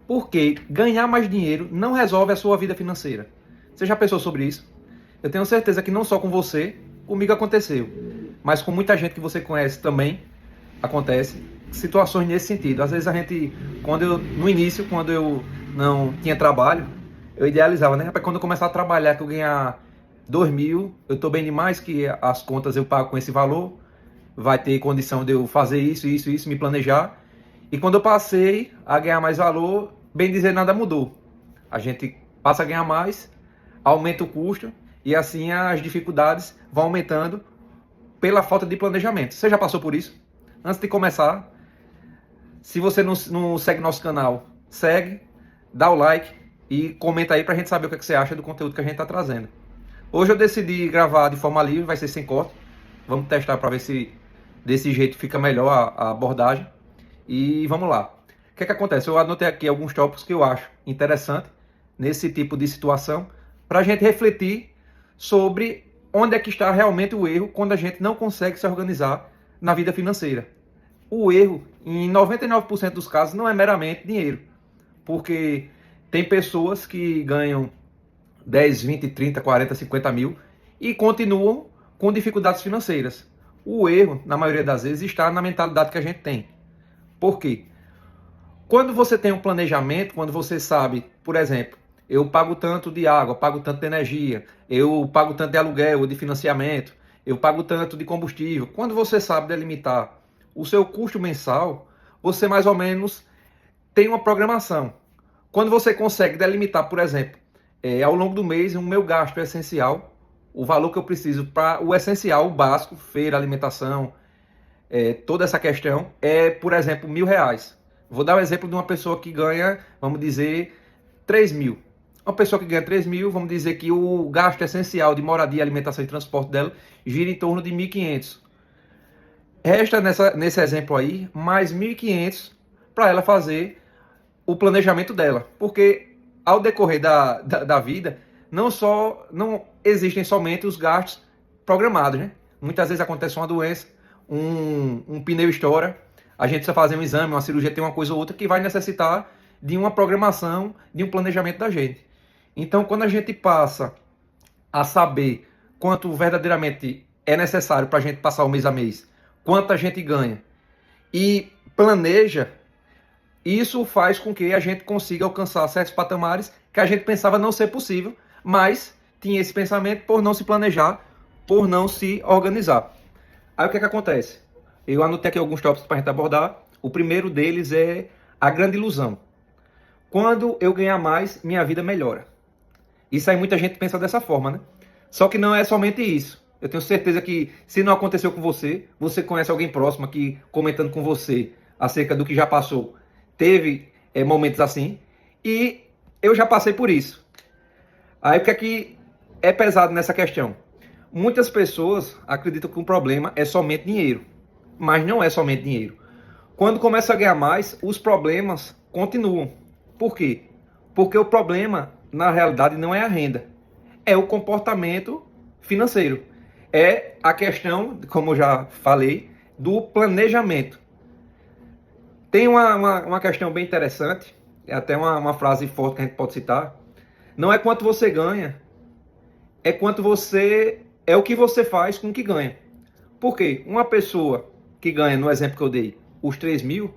Porque ganhar mais dinheiro não resolve a sua vida financeira. Você já pensou sobre isso? Eu tenho certeza que não só com você, comigo aconteceu, mas com muita gente que você conhece também acontece situações nesse sentido. Às vezes a gente, no início, quando eu não tinha trabalho, eu idealizava, né? Rapaz, quando eu começar a trabalhar, que eu ganhar 2.000, eu tô bem demais, que as contas eu pago com esse valor, vai ter condição de eu fazer isso, me planejar. E quando eu passei a ganhar mais valor, bem dizer, nada mudou. A gente passa a ganhar mais, aumenta o custo e assim as dificuldades vão aumentando pela falta de planejamento. Você já passou por isso? Antes de começar, se você não segue nosso canal, segue, dá o like e comenta aí pra gente saber o que você acha do conteúdo que a gente tá trazendo. Hoje eu decidi gravar de forma livre, vai ser sem corte. Vamos testar para ver se desse jeito fica melhor a abordagem. E vamos lá. O que acontece? Eu anotei aqui alguns tópicos que eu acho interessante nesse tipo de situação para a gente refletir sobre onde é que está realmente o erro quando a gente não consegue se organizar na vida financeira. O erro, em 99% dos casos, não é meramente dinheiro, porque tem pessoas que ganham 10, 20, 30, 40, 50 mil e continuam com dificuldades financeiras. O erro, na maioria das vezes, está na mentalidade que a gente tem. Por quê? Quando você tem um planejamento, quando você sabe, por exemplo, eu pago tanto de água, pago tanto de energia, eu pago tanto de aluguel ou de financiamento, eu pago tanto de combustível. Quando você sabe delimitar o seu custo mensal, você mais ou menos tem uma programação. Quando você consegue delimitar, por exemplo, ao longo do mês, o meu gasto é essencial, o valor que eu preciso para o essencial, o básico, feira, alimentação, toda essa questão, é, por exemplo, R$ 1.000. Vou dar o exemplo de uma pessoa que ganha, vamos dizer, 3.000. Uma pessoa que ganha 3.000, vamos dizer que o gasto essencial de moradia, alimentação e transporte dela gira em torno de 1.500. Resta nesse exemplo aí mais 1.500 para ela fazer o planejamento dela. Porque ao decorrer da vida, não existem somente os gastos programados, né? Muitas vezes acontece uma doença, um pneu estoura, a gente precisa fazer um exame, uma cirurgia, tem uma coisa ou outra que vai necessitar de uma programação, de um planejamento da gente. Então, quando a gente passa a saber quanto verdadeiramente é necessário para a gente passar o mês a mês, quanto a gente ganha e planeja, isso faz com que a gente consiga alcançar certos patamares que a gente pensava não ser possível, mas tinha esse pensamento por não se planejar, por não se organizar. Aí o que acontece? Eu anotei aqui alguns tópicos para a gente abordar. O primeiro deles é a grande ilusão. Quando eu ganhar mais, minha vida melhora. Isso aí muita gente pensa dessa forma, né? Só que não é somente isso. Eu tenho certeza que se não aconteceu com você, você conhece alguém próximo aqui comentando com você acerca do que já passou. Teve momentos assim e eu já passei por isso. Aí o que é pesado nessa questão? Muitas pessoas acreditam que o problema é somente dinheiro, mas não é somente dinheiro. Quando começa a ganhar mais, os problemas continuam. Por quê? Porque o problema, na realidade, não é a renda, é o comportamento financeiro. É a questão, como eu já falei, do planejamento. Tem uma questão bem interessante, é até uma frase forte que a gente pode citar. Não é quanto você ganha, é o que você faz com o que ganha. Por quê? Uma pessoa que ganha, no exemplo que eu dei, os 3.000,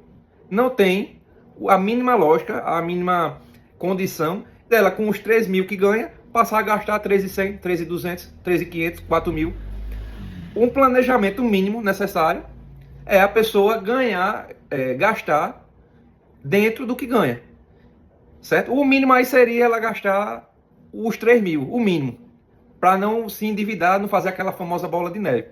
não tem a mínima lógica, a mínima condição dela com os 3.000 que ganha, passar a gastar 3.100, 3.200, 3.500, 4.000. Um planejamento mínimo necessário é a pessoa gastar dentro do que ganha, certo? O mínimo aí seria ela gastar os 3.000, o mínimo, para não se endividar, não fazer aquela famosa bola de neve.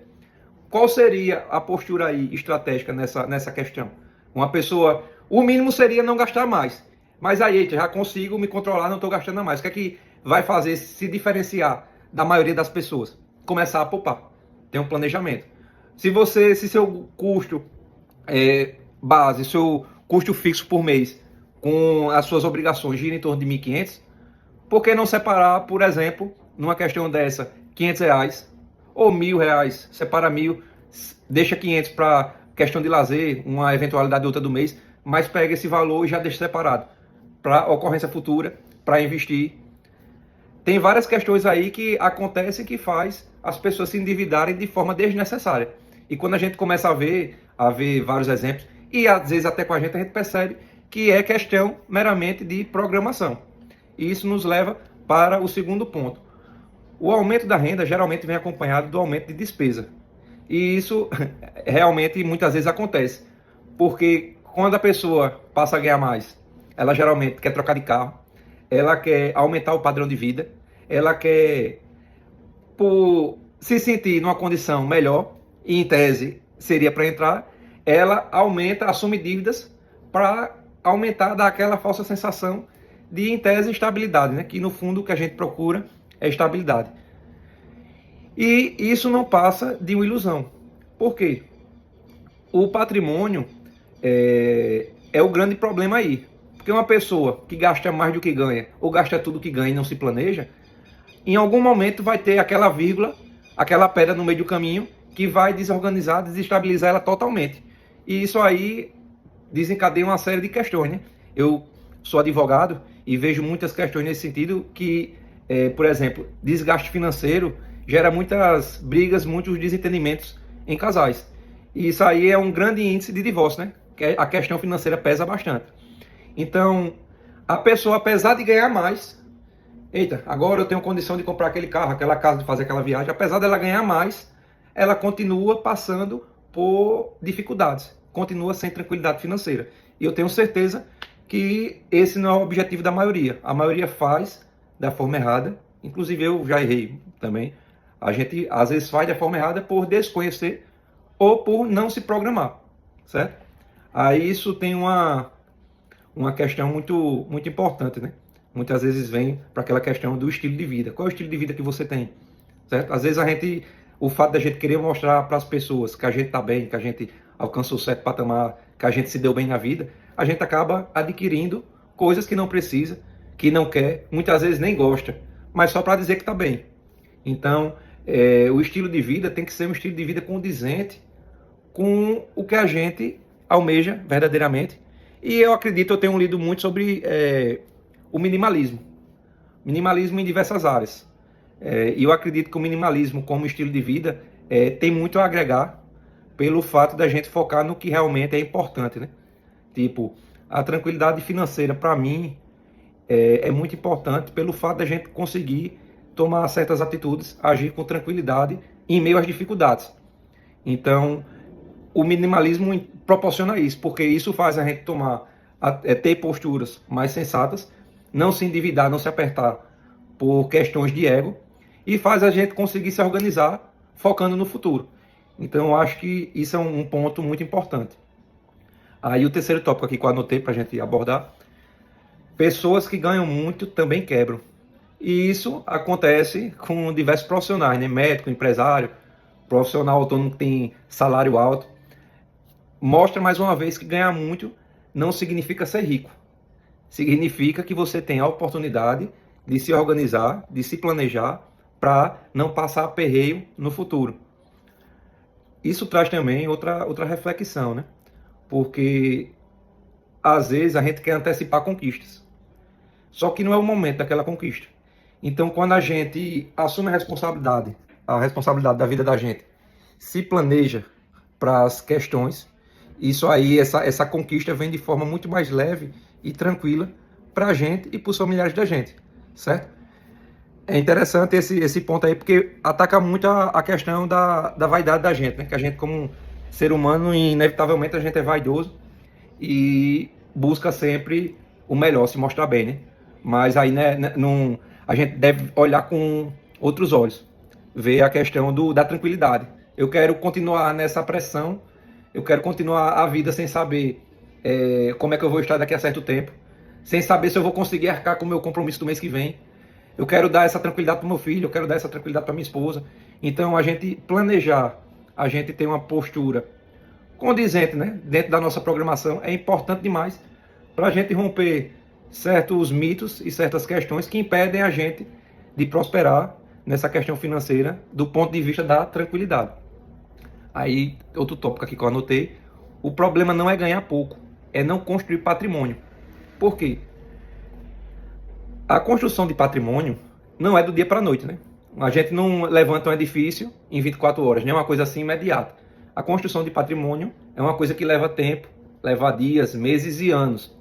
Qual seria a postura aí estratégica nessa questão? Uma pessoa, o mínimo seria não gastar mais, mas aí já consigo me controlar, não estou gastando mais. O que é que vai fazer se diferenciar da maioria das pessoas? Começar a poupar, ter um planejamento. Se seu custo base, seu custo fixo por mês, com as suas obrigações gira em torno de 1.500, por que não separar, por exemplo, numa questão dessa, R$ 500 ou R$ 1.000, separa 1.000, deixa 500 para questão de lazer, uma eventualidade outra do mês, mas pega esse valor e já deixa separado. para ocorrência futura, para investir. Tem várias questões aí que acontecem que faz as pessoas se endividarem de forma desnecessária. E quando a gente começa a ver vários exemplos, e às vezes até com a gente percebe que é questão meramente de programação. E isso nos leva para o segundo ponto. O aumento da renda geralmente vem acompanhado do aumento de despesa. E isso realmente muitas vezes acontece. Porque quando a pessoa passa a ganhar mais, ela geralmente quer trocar de carro, ela quer aumentar o padrão de vida, ela quer, por se sentir numa condição melhor, e em tese seria para entrar, ela aumenta, assume dívidas para aumentar, dar aquela falsa sensação de, em tese, estabilidade, né? Que no fundo o que a gente procura é estabilidade. E isso não passa de uma ilusão. Por quê? O patrimônio é o grande problema aí. Porque uma pessoa que gasta mais do que ganha, ou gasta tudo que ganha e não se planeja, em algum momento vai ter aquela vírgula, aquela pedra no meio do caminho, que vai desorganizar, desestabilizar ela totalmente. E isso aí desencadeia uma série de questões, né? Eu sou advogado e vejo muitas questões nesse sentido que, por exemplo, desgaste financeiro gera muitas brigas, muitos desentendimentos em casais. E isso aí é um grande índice de divórcio, né? Que a questão financeira pesa bastante. Então, a pessoa, apesar de ganhar mais, eita, agora eu tenho condição de comprar aquele carro, aquela casa, de fazer aquela viagem, apesar dela ganhar mais, ela continua passando por dificuldades, continua sem tranquilidade financeira. E eu tenho certeza que esse não é o objetivo da maioria. A maioria faz da forma errada, inclusive eu já errei também. A gente às vezes faz da forma errada por desconhecer ou por não se programar, certo? Aí isso tem uma questão muito, muito importante, né? Muitas vezes vem para aquela questão do estilo de vida. Qual é o estilo de vida que você tem? Certo? Às vezes o fato da gente querer mostrar para as pessoas que a gente está bem, que a gente alcançou certo patamar, que a gente se deu bem na vida, a gente acaba adquirindo coisas que não precisa, que não quer, muitas vezes nem gosta, mas só para dizer que está bem. Então, o estilo de vida tem que ser um estilo de vida condizente com o que a gente almeja verdadeiramente. E eu acredito, eu tenho lido muito sobre o minimalismo. Minimalismo em diversas áreas. E eu acredito que o minimalismo como estilo de vida tem muito a agregar pelo fato da gente focar no que realmente é importante, né? Tipo, a tranquilidade financeira, para mim, é muito importante pelo fato da gente conseguir tomar certas atitudes, agir com tranquilidade em meio às dificuldades. Então, o minimalismo proporciona isso, porque isso faz a gente ter posturas mais sensatas, não se endividar, não se apertar por questões de ego, e faz a gente conseguir se organizar focando no futuro. Então, eu acho que isso é um ponto muito importante. Aí o terceiro tópico aqui que eu anotei para a gente abordar: pessoas que ganham muito também quebram. E isso acontece com diversos profissionais, né? Médico, empresário, profissional autônomo que tem salário alto. Mostra mais uma vez que ganhar muito não significa ser rico. Significa que você tem a oportunidade de se organizar, de se planejar para não passar aperreio no futuro. Isso traz também outra reflexão, né? Porque às vezes a gente quer antecipar conquistas. Só que não é o momento daquela conquista. Então, quando a gente assume a responsabilidade da vida da gente, se planeja para as questões, isso aí, essa conquista vem de forma muito mais leve e tranquila para a gente e para os familiares da gente, certo? É interessante esse ponto aí, porque ataca muito a questão da vaidade da gente, né? Que a gente, como ser humano, inevitavelmente a gente é vaidoso e busca sempre o melhor, se mostrar bem, né? Mas aí, né, a gente deve olhar com outros olhos, ver a questão da tranquilidade. Eu quero continuar nessa pressão, eu quero continuar a vida sem saber como é que eu vou estar daqui a certo tempo, sem saber se eu vou conseguir arcar com o meu compromisso do mês que vem. Eu quero dar essa tranquilidade para o meu filho, eu quero dar essa tranquilidade para minha esposa. Então, a gente planejar, a gente ter uma postura condizente, né, dentro da nossa programação, é importante demais para a gente romper certos mitos e certas questões que impedem a gente de prosperar nessa questão financeira do ponto de vista da tranquilidade. Aí, outro tópico aqui que eu anotei: o problema não é ganhar pouco, é não construir patrimônio. Por quê? A construção de patrimônio não é do dia para a noite, né? A gente não levanta um edifício em 24 horas, nem é uma coisa assim imediata. A construção de patrimônio é uma coisa que leva tempo, leva dias, meses e anos,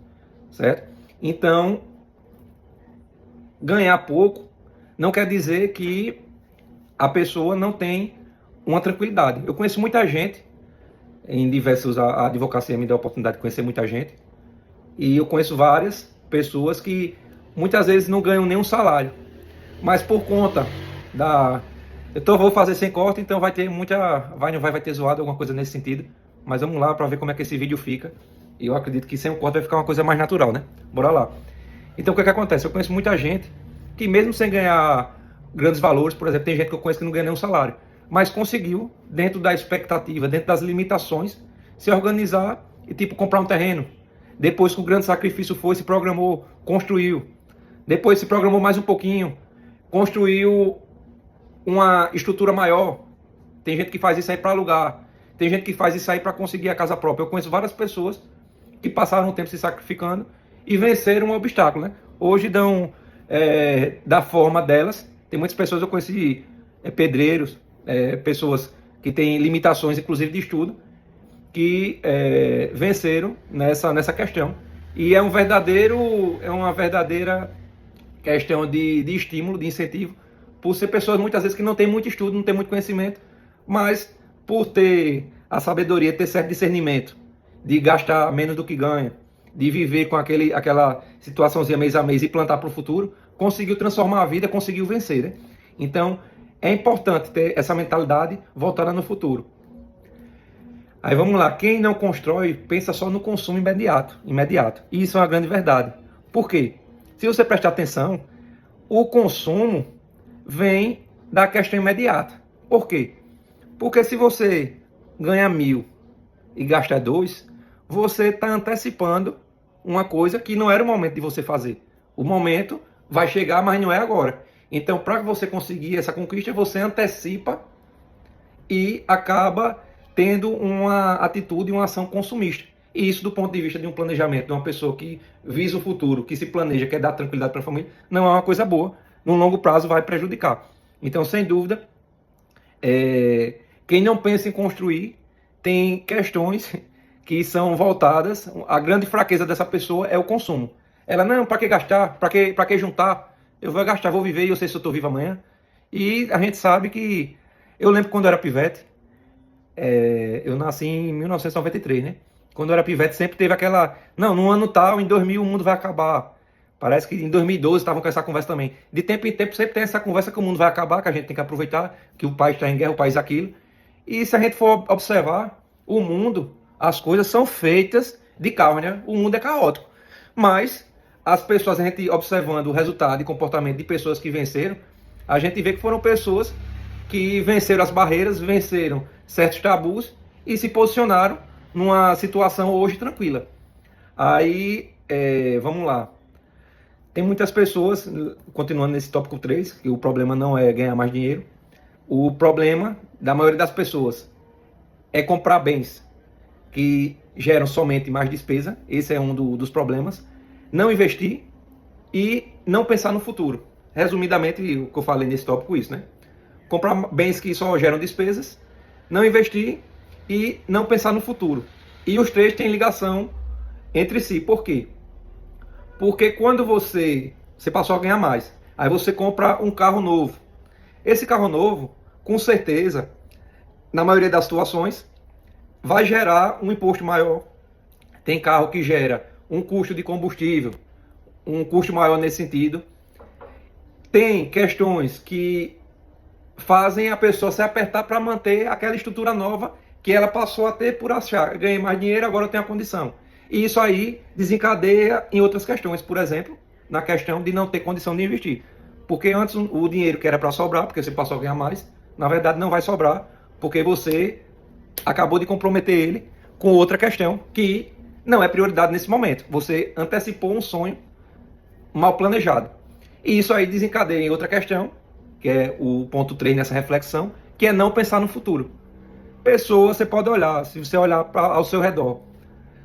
certo? Então, ganhar pouco não quer dizer que a pessoa não tem uma tranquilidade. Eu conheço muita gente, em diversos, a advocacia me dá a oportunidade de conhecer muita gente, e eu conheço várias pessoas que muitas vezes não ganham nenhum salário, mas por conta da... Então eu vou fazer sem corte, então vai ter muita... vai ter zoado, alguma coisa nesse sentido, mas vamos lá para ver como é que esse vídeo fica. E eu acredito que sem o corte vai ficar uma coisa mais natural, né? Bora lá. Então o que acontece? Eu conheço muita gente que mesmo sem ganhar grandes valores, por exemplo, tem gente que eu conheço que não ganha nenhum salário, mas conseguiu, dentro da expectativa, dentro das limitações, se organizar e tipo comprar um terreno. Depois que o grande sacrifício foi, se programou, construiu. Depois se programou mais um pouquinho, construiu uma estrutura maior. Tem gente que faz isso aí para alugar. Tem gente que faz isso aí para conseguir a casa própria. Eu conheço várias pessoas que passaram um tempo se sacrificando e venceram um obstáculo, né? Hoje dão da forma delas. Tem muitas pessoas, eu conheci pedreiros, pessoas que têm limitações, inclusive de estudo, que venceram nessa questão. E é uma verdadeira questão de estímulo, de incentivo, por ser pessoas muitas vezes que não têm muito estudo, não têm muito conhecimento, mas por ter a sabedoria, ter certo discernimento, de gastar menos do que ganha, de viver com aquela situaçãozinha mês a mês e plantar para o futuro, conseguiu transformar a vida, conseguiu vencer, né? Então, é importante ter essa mentalidade voltada no futuro. Aí vamos lá, quem não constrói pensa só no consumo imediato. E isso é uma grande verdade. Por quê? Se você prestar atenção, o consumo vem da questão imediata. Por quê? Porque se você ganha 1.000 e gasta 2, você está antecipando uma coisa que não era o momento de você fazer. O momento vai chegar, mas não é agora. Então, para você conseguir essa conquista, você antecipa e acaba tendo uma atitude, uma ação consumista. E isso, do ponto de vista de um planejamento, de uma pessoa que visa o futuro, que se planeja, quer dar tranquilidade para a família, não é uma coisa boa. No longo prazo vai prejudicar. Então, sem dúvida, quem não pensa em construir tem questões que são voltadas. A grande fraqueza dessa pessoa é o consumo. Ela, não, para que gastar? Para que juntar? Eu vou gastar, vou viver e eu sei se eu estou vivo amanhã. E a gente sabe que... Eu lembro quando eu era pivete, eu nasci em 1993, né? Quando eu era pivete sempre teve aquela... Não, no ano tal, em 2000 o mundo vai acabar. Parece que em 2012 estavam com essa conversa também. De tempo em tempo sempre tem essa conversa que o mundo vai acabar, que a gente tem que aproveitar, que o país está em guerra, o país aquilo. E se a gente for observar, o mundo, as coisas são feitas de caos, né? O mundo é caótico. Mas as pessoas, a gente observando o resultado e comportamento de pessoas que venceram, a gente vê que foram pessoas que venceram as barreiras, venceram certos tabus e se posicionaram numa situação hoje tranquila. Aí, vamos lá. Tem muitas pessoas, continuando nesse tópico 3, que o problema não é ganhar mais dinheiro. O problema da maioria das pessoas é comprar bens que geram somente mais despesa. Esse é um dos problemas. Não investir e não pensar no futuro. Resumidamente, o que eu falei nesse tópico, isso, né? Comprar bens que só geram despesas, não investir e não pensar no futuro. E os três têm ligação entre si. Por quê? Porque quando você passou a ganhar mais, aí você compra um carro novo. Esse carro novo, com certeza, na maioria das situações, vai gerar um imposto maior. Tem carro que gera um custo de combustível, um custo maior nesse sentido. Tem questões que fazem a pessoa se apertar para manter aquela estrutura nova que ela passou a ter por achar, ganhei mais dinheiro, agora eu tenho a condição. E isso aí desencadeia em outras questões, por exemplo, na questão de não ter condição de investir. Porque antes o dinheiro que era para sobrar, porque você passou a ganhar mais, na verdade não vai sobrar, porque você acabou de comprometer ele com outra questão que não é prioridade nesse momento. Você antecipou um sonho mal planejado. E isso aí desencadeia em outra questão, que é o ponto 3 nessa reflexão, que é não pensar no futuro. Pessoa, você pode olhar, se você olhar ao seu redor.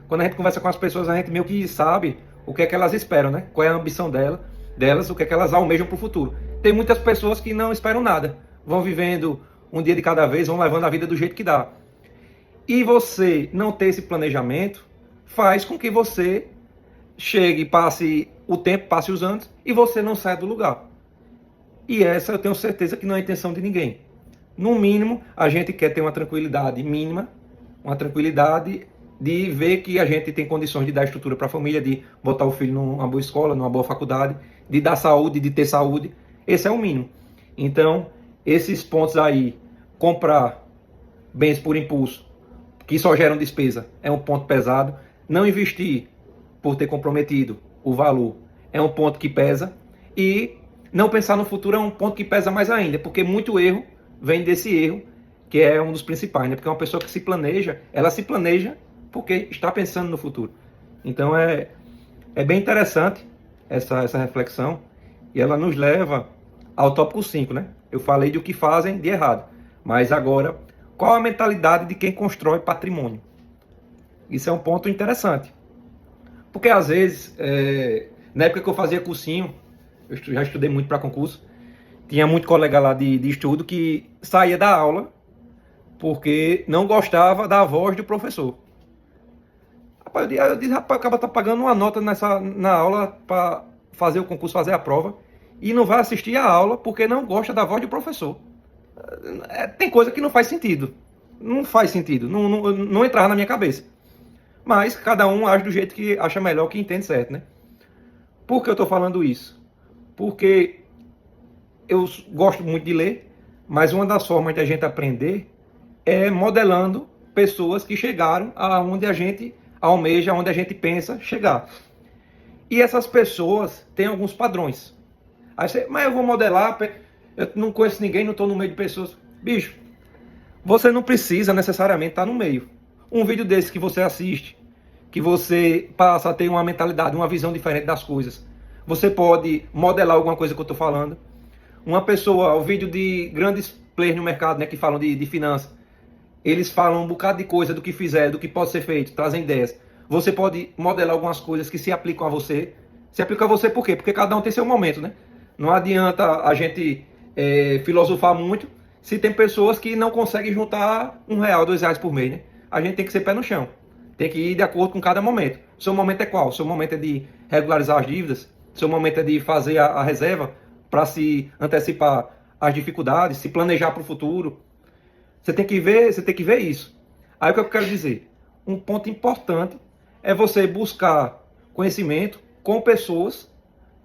Quando a gente conversa com as pessoas, a gente meio que sabe o que é que elas esperam, né? Qual é a ambição dela. delas, o que é que elas almejam para o futuro. Tem muitas pessoas que não esperam nada, vão vivendo um dia de cada vez, vão levando a vida do jeito que dá. E você não ter esse planejamento faz com que você chegue, passe o tempo, passe os anos e você não saia do lugar. E essa eu tenho certeza que não é a intenção de ninguém. No mínimo, a gente quer ter uma tranquilidade mínima, uma tranquilidade de ver que a gente tem condições de dar estrutura para a família, de botar o filho numa boa escola, numa boa faculdade, de dar saúde, de ter saúde. Esse é o mínimo. Então, esses pontos aí, comprar bens por impulso, que só geram despesa, é um ponto pesado. Não investir por ter comprometido o valor é um ponto que pesa. E não pensar no futuro é um ponto que pesa mais ainda, porque muito erro vem desse erro, que é um dos principais, né? Porque uma pessoa que se planeja, ela se planeja porque está pensando no futuro. Então é bem interessante essa reflexão, e ela nos leva ao tópico 5, né? Eu falei do que fazem de errado, mas agora, qual a mentalidade de quem constrói patrimônio? Isso é um ponto interessante, porque às vezes, na época que eu fazia cursinho, eu já estudei muito para concurso, tinha muito colega lá de estudo que saía da aula porque não gostava da voz do professor. Rapaz, eu disse, rapaz, o cara tá pagando uma nota na aula para fazer o concurso, fazer a prova, e não vai assistir a aula porque não gosta da voz do professor. Tem coisa que não faz sentido. Não faz sentido. Não entrava na minha cabeça. Mas cada um age do jeito que acha melhor, que entende certo, né? Por que eu tô falando isso? Porque eu gosto muito de ler, mas uma das formas de a gente aprender é modelando pessoas que chegaram aonde a gente almeja, aonde a gente pensa chegar. E essas pessoas têm alguns padrões. Aí você, mas eu vou modelar, eu não conheço ninguém, não estou no meio de pessoas. Bicho, você não precisa necessariamente estar no meio. Um vídeo desse que você assiste, que você passa a ter uma mentalidade, uma visão diferente das coisas. Você pode modelar alguma coisa que eu estou falando. Uma pessoa, o vídeo de grandes players no mercado, né, que falam de finanças, eles falam um bocado de coisa do que fizer, do que pode ser feito, trazem ideias. Você pode modelar algumas coisas que se aplicam a você. Se aplicam a você por quê? Porque cada um tem seu momento, né? Não adianta a gente filosofar muito se tem pessoas que não conseguem juntar R$1, R$2 por mês, né? A gente tem que ser pé no chão. Tem que ir de acordo com cada momento. Seu momento é qual? Seu momento é de regularizar as dívidas? Seu momento é de fazer a reserva para se antecipar às dificuldades, se planejar para o futuro? Você tem que ver isso. Aí o que eu quero dizer? Um ponto importante é você buscar conhecimento com pessoas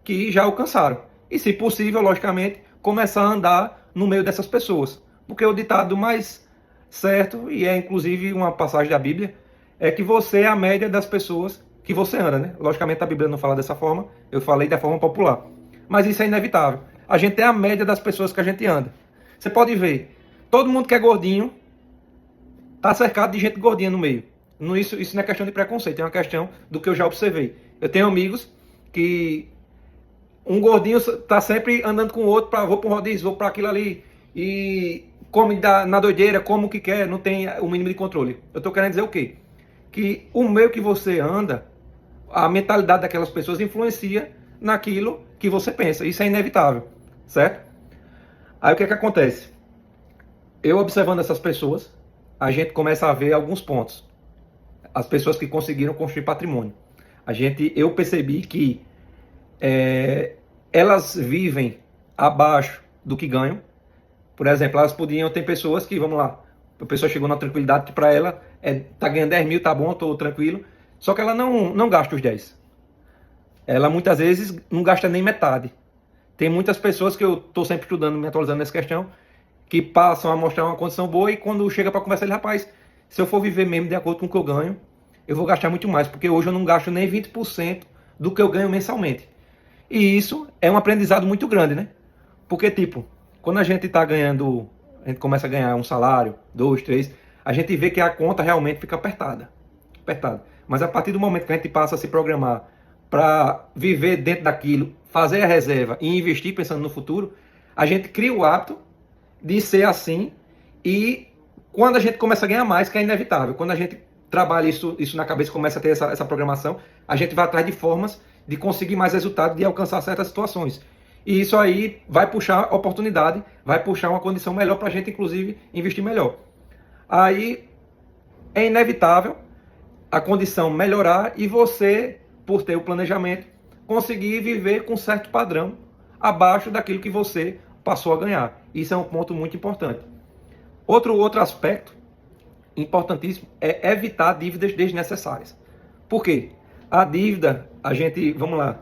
que já alcançaram. E, se possível, logicamente, começar a andar no meio dessas pessoas. Porque o ditado mais certo, e é inclusive uma passagem da Bíblia, é que você é a média das pessoas que você anda, né? Logicamente a Bíblia não fala dessa forma, eu falei da forma popular. Mas isso é inevitável. A gente é a média das pessoas que a gente anda. Você pode ver, todo mundo que é gordinho está cercado de gente gordinha no meio. Isso não é questão de preconceito, é uma questão do que eu já observei. Eu tenho amigos que um gordinho está sempre andando com o outro, vou para um rodízio, vou para aquilo ali, e come na doideira, como que quer, não tem o mínimo de controle. Eu estou querendo dizer o quê? Que o meio que você anda, a mentalidade daquelas pessoas influencia naquilo que você pensa. Isso é inevitável, certo? Aí o que acontece? Eu observando essas pessoas, a gente começa a ver alguns pontos. As pessoas que conseguiram construir patrimônio. Eu percebi que elas vivem abaixo do que ganham. Por exemplo, elas podiam ter pessoas que, vamos lá, a pessoa chegou na tranquilidade que para ela tá ganhando 10 mil, tá bom, tô tranquilo. Só que ela não gasta os 10. Ela muitas vezes não gasta nem metade. Tem muitas pessoas que eu tô sempre estudando, me atualizando nessa questão, que passam a mostrar uma condição boa e quando chega para conversar, ele, rapaz, se eu for viver mesmo de acordo com o que eu ganho, eu vou gastar muito mais, porque hoje eu não gasto nem 20% do que eu ganho mensalmente. E isso é um aprendizado muito grande, né? Porque, tipo, quando a gente tá ganhando, a gente começa a ganhar um salário, 2, 3, a gente vê que a conta realmente fica apertada. Mas a partir do momento que a gente passa a se programar para viver dentro daquilo, fazer a reserva e investir pensando no futuro, a gente cria o hábito de ser assim, e quando a gente começa a ganhar mais, que é inevitável, quando a gente trabalha isso na cabeça, começa a ter essa programação, a gente vai atrás de formas de conseguir mais resultado, de alcançar certas situações. E isso aí vai puxar oportunidade, vai puxar uma condição melhor para a gente, inclusive, investir melhor. Aí é inevitável a condição melhorar e você, por ter o planejamento, conseguir viver com certo padrão abaixo daquilo que você passou a ganhar. Isso é um ponto muito importante. Outro aspecto importantíssimo é evitar dívidas desnecessárias. Por quê? A dívida, vamos lá,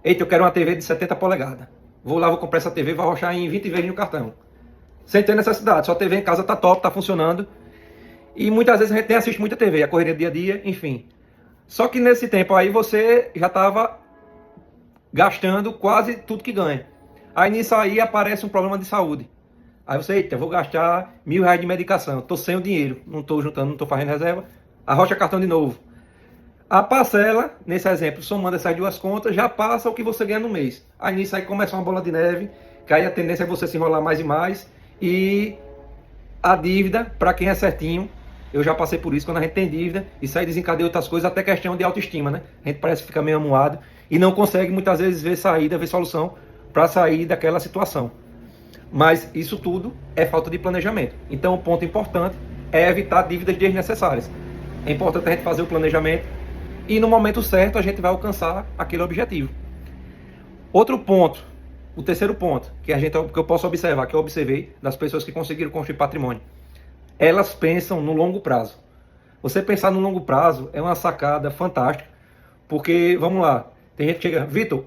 eita, eu quero uma TV de 70 polegadas. Vou lá, vou comprar essa TV, vou arrochar em 20 vezes no cartão. Sem ter necessidade, só a TV em casa tá top, tá funcionando. E muitas vezes a gente nem assiste muita TV, a correria do dia a dia, enfim. Só que nesse tempo aí você já estava gastando quase tudo que ganha. Aí nisso aí aparece um problema de saúde. Aí você, eita, vou gastar R$1.000 de medicação, tô sem o dinheiro, não tô juntando, não tô fazendo reserva, arrocha cartão de novo. A parcela, nesse exemplo, somando essas duas contas, já passa o que você ganha no mês. Aí nisso aí começa uma bola de neve, que aí a tendência é você se enrolar mais e mais. E a dívida, para quem é certinho, eu já passei por isso, quando a gente tem dívida, isso aí desencadeia outras coisas, até questão de autoestima, né? A gente parece que fica meio amuado e não consegue muitas vezes ver saída, ver solução para sair daquela situação. Mas isso tudo é falta de planejamento. Então o ponto importante é evitar dívidas desnecessárias. É importante a gente fazer o planejamento e no momento certo a gente vai alcançar aquele objetivo. Outro ponto, o terceiro ponto, que eu posso observar, que eu observei das pessoas que conseguiram construir patrimônio, elas pensam no longo prazo. Você pensar no longo prazo é uma sacada fantástica, porque, vamos lá, tem gente que chega, Vitor,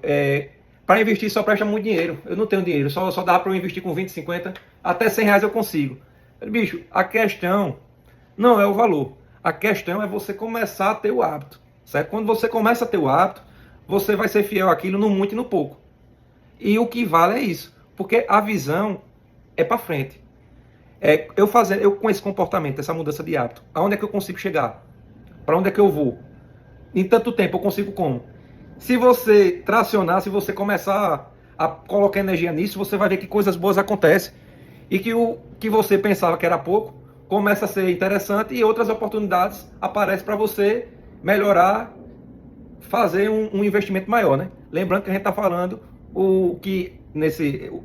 para investir só presta muito dinheiro, eu não tenho dinheiro, só dá para eu investir com 20, 50, até R$100 eu consigo. Bicho, a questão não é o valor, a questão é você começar a ter o hábito, certo? Quando você começa a ter o hábito, você vai ser fiel àquilo no muito e no pouco. E o que vale é isso, porque a visão é para frente. Eu com esse comportamento, essa mudança de hábito, aonde é que eu consigo chegar? Para onde é que eu vou? Em tanto tempo eu consigo como? Se você tracionar, se você começar a colocar energia nisso, você vai ver que coisas boas acontecem e que o que você pensava que era pouco começa a ser interessante e outras oportunidades aparecem para você melhorar, fazer um investimento maior, né? Lembrando que a gente está falando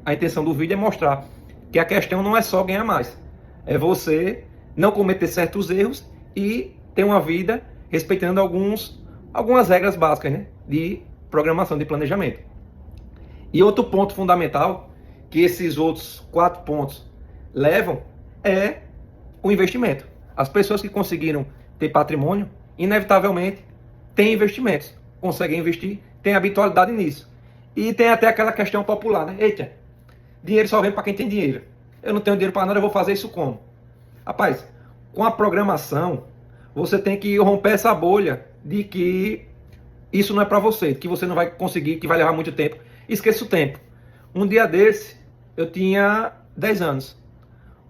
a intenção do vídeo é mostrar que a questão não é só ganhar mais, é você não cometer certos erros e ter uma vida respeitando algumas regras básicas, né, de programação, de planejamento. E outro ponto fundamental que esses outros 4 pontos levam é o investimento. As pessoas que conseguiram ter patrimônio, inevitavelmente, têm investimentos, conseguem investir, têm habitualidade nisso. E tem até aquela questão popular, né? Eita, dinheiro só vem para quem tem dinheiro. Eu não tenho dinheiro para nada, eu vou fazer isso como? Rapaz, com a programação, você tem que romper essa bolha de que isso não é para você, que você não vai conseguir, que vai levar muito tempo. Esqueça o tempo. Um dia desse, eu tinha 10 anos.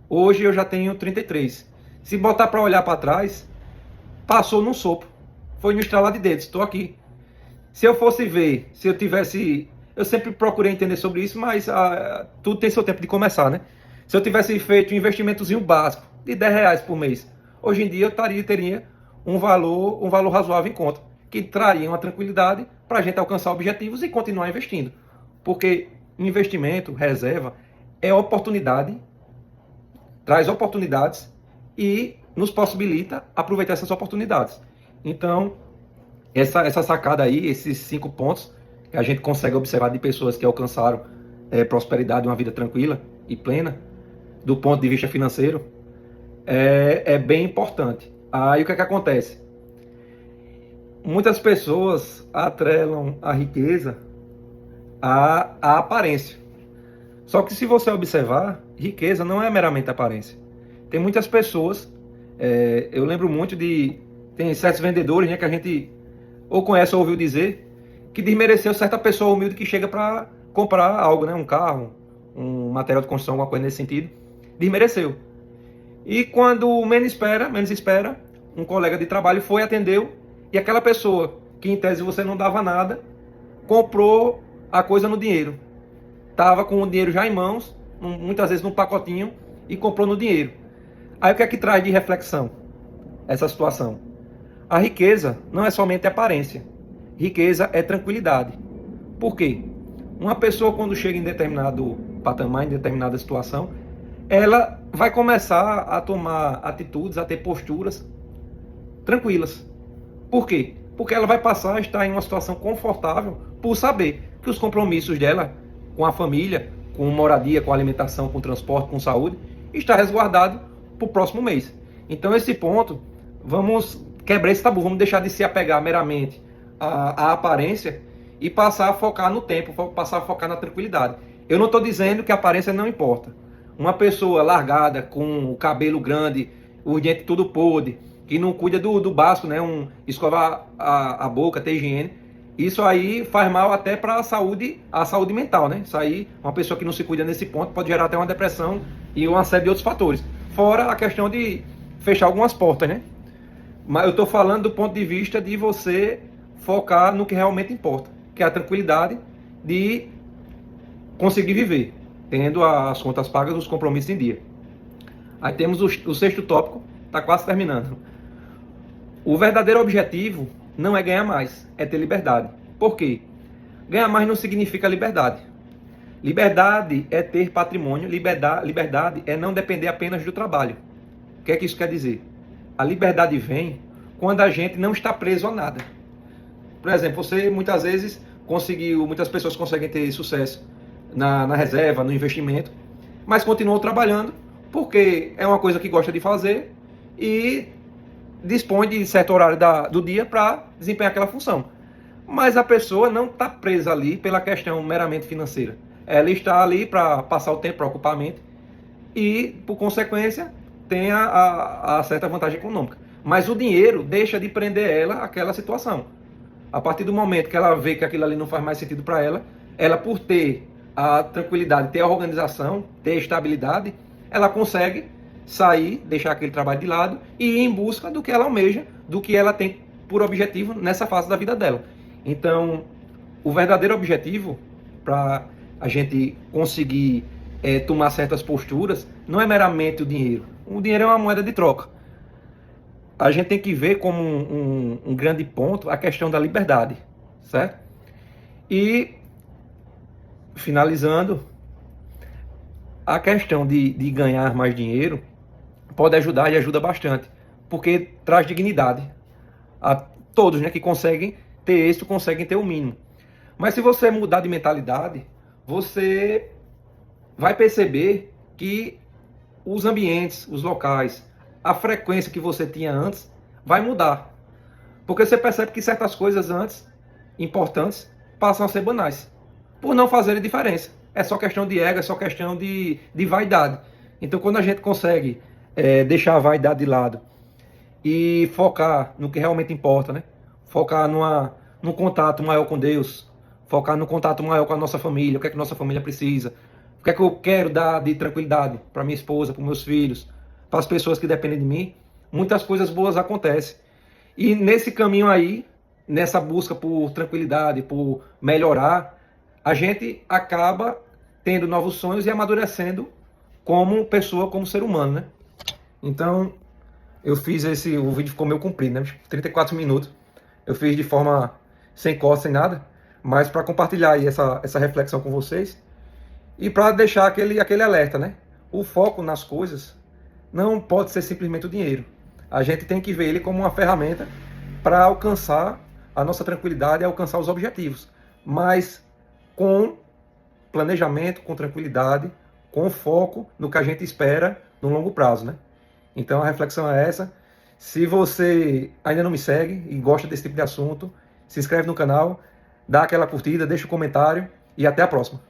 Hoje eu já tenho 33. Se botar para olhar para trás, passou num sopro. Foi no estralar de dedos, estou aqui. Se eu fosse ver, se eu tivesse... Eu sempre procurei entender sobre isso, mas tudo tem seu tempo de começar, né? Se eu tivesse feito um investimentozinho básico de R$10 por mês, hoje em dia eu teria um valor razoável em conta, que traria uma tranquilidade para a gente alcançar objetivos e continuar investindo. Porque investimento, reserva, é oportunidade, traz oportunidades e nos possibilita aproveitar essas oportunidades. Então, essa sacada aí, esses 5 pontos que a gente consegue observar de pessoas que alcançaram prosperidade, uma vida tranquila e plena, do ponto de vista financeiro, é bem importante. Aí o que acontece? Muitas pessoas atrelam a riqueza à aparência. Só que se você observar, riqueza não é meramente aparência. Tem muitas pessoas, eu lembro muito tem certos vendedores, né, que a gente ou conhece ou ouviu dizer, que desmereceu certa pessoa humilde que chega para comprar algo, né, um carro, um material de construção, alguma coisa nesse sentido, desmereceu. E quando menos espera, um colega de trabalho foi, atendeu, e aquela pessoa, que em tese você não dava nada, comprou a coisa no dinheiro. Estava com o dinheiro já em mãos, muitas vezes num pacotinho, e comprou no dinheiro. Aí o que é que traz de reflexão essa situação? A riqueza não é somente aparência. riqueza é tranquilidade. Por quê? Uma pessoa, quando chega em determinado patamar, em determinada situação, ela vai começar a tomar atitudes, a ter posturas tranquilas. Por quê? Porque ela vai passar a estar em uma situação confortável por saber que os compromissos dela com a família, com moradia, com alimentação, com transporte, com saúde, está resguardado para o próximo mês. Então, esse ponto, vamos quebrar esse tabu, vamos deixar de se apegar meramente à aparência e passar a focar no tempo, passar a focar na tranquilidade. Eu não estou dizendo que a aparência não importa. Uma pessoa largada, com o cabelo grande, o dente tudo podre, que não cuida do básico, né? Escovar a boca, ter higiene, isso aí faz mal até para a saúde mental, né? Isso aí, uma pessoa que não se cuida nesse ponto pode gerar até uma depressão e uma série de outros fatores. Fora a questão de fechar algumas portas, né? Mas eu estou falando do ponto de vista de você focar no que realmente importa, que é a tranquilidade de conseguir viver, tendo as contas pagas, os compromissos em dia. Aí temos o sexto tópico, está quase terminando. O verdadeiro objetivo não é ganhar mais, é ter liberdade. Por quê? Ganhar mais não significa liberdade. Liberdade é ter patrimônio, liberdade é não depender apenas do trabalho. O que é que isso quer dizer? A liberdade vem quando a gente não está preso a nada. Por exemplo, você muitas vezes muitas pessoas conseguem ter sucesso na reserva, no investimento, mas continuam trabalhando porque é uma coisa que gosta de fazer e dispõe de certo horário do dia para desempenhar aquela função. Mas a pessoa não está presa ali pela questão meramente financeira. Ela está ali para passar o tempo, para ocupar a mente e, por consequência, tem a certa vantagem econômica. Mas o dinheiro deixa de prender ela àquela situação. A partir do momento que ela vê que aquilo ali não faz mais sentido para ela, ela, por ter a tranquilidade, ter a organização, ter a estabilidade, ela consegue sair, deixar aquele trabalho de lado e ir em busca do que ela almeja, do que ela tem por objetivo nessa fase da vida dela. Então, o verdadeiro objetivo para a gente conseguir tomar certas posturas não é meramente o dinheiro. O dinheiro é uma moeda de troca. A gente tem que ver como um grande ponto a questão da liberdade, certo? E, finalizando, a questão de ganhar mais dinheiro pode ajudar e ajuda bastante, porque traz dignidade a todos, né, que conseguem ter êxito, conseguem ter o mínimo. Mas se você mudar de mentalidade, você vai perceber que os ambientes, os locais, a frequência que você tinha antes vai mudar. Porque você percebe que certas coisas antes, importantes, passam a ser banais, por não fazerem diferença. É só questão de ego, é só questão de vaidade. Então, quando a gente consegue deixar a vaidade de lado e focar no que realmente importa, né? Focar num contato maior com Deus, focar no contato maior com a nossa família, o que é que nossa família precisa, o que é que eu quero dar de tranquilidade para minha esposa, para meus filhos, para as pessoas que dependem de mim, muitas coisas boas acontecem. E nesse caminho aí, nessa busca por tranquilidade, por melhorar, a gente acaba tendo novos sonhos e amadurecendo como pessoa, como ser humano, né? Então, eu fiz o vídeo ficou meio comprido, né? 34 minutos. Eu fiz de forma sem corte, sem nada, mas para compartilhar aí essa reflexão com vocês e para deixar aquele alerta, né? O foco nas coisas não pode ser simplesmente o dinheiro. A gente tem que ver ele como uma ferramenta para alcançar a nossa tranquilidade e alcançar os objetivos, mas com planejamento, com tranquilidade, com foco no que a gente espera no longo prazo, né? Então a reflexão é essa. Se você ainda não me segue e gosta desse tipo de assunto, se inscreve no canal, dá aquela curtida, deixa um comentário e até a próxima.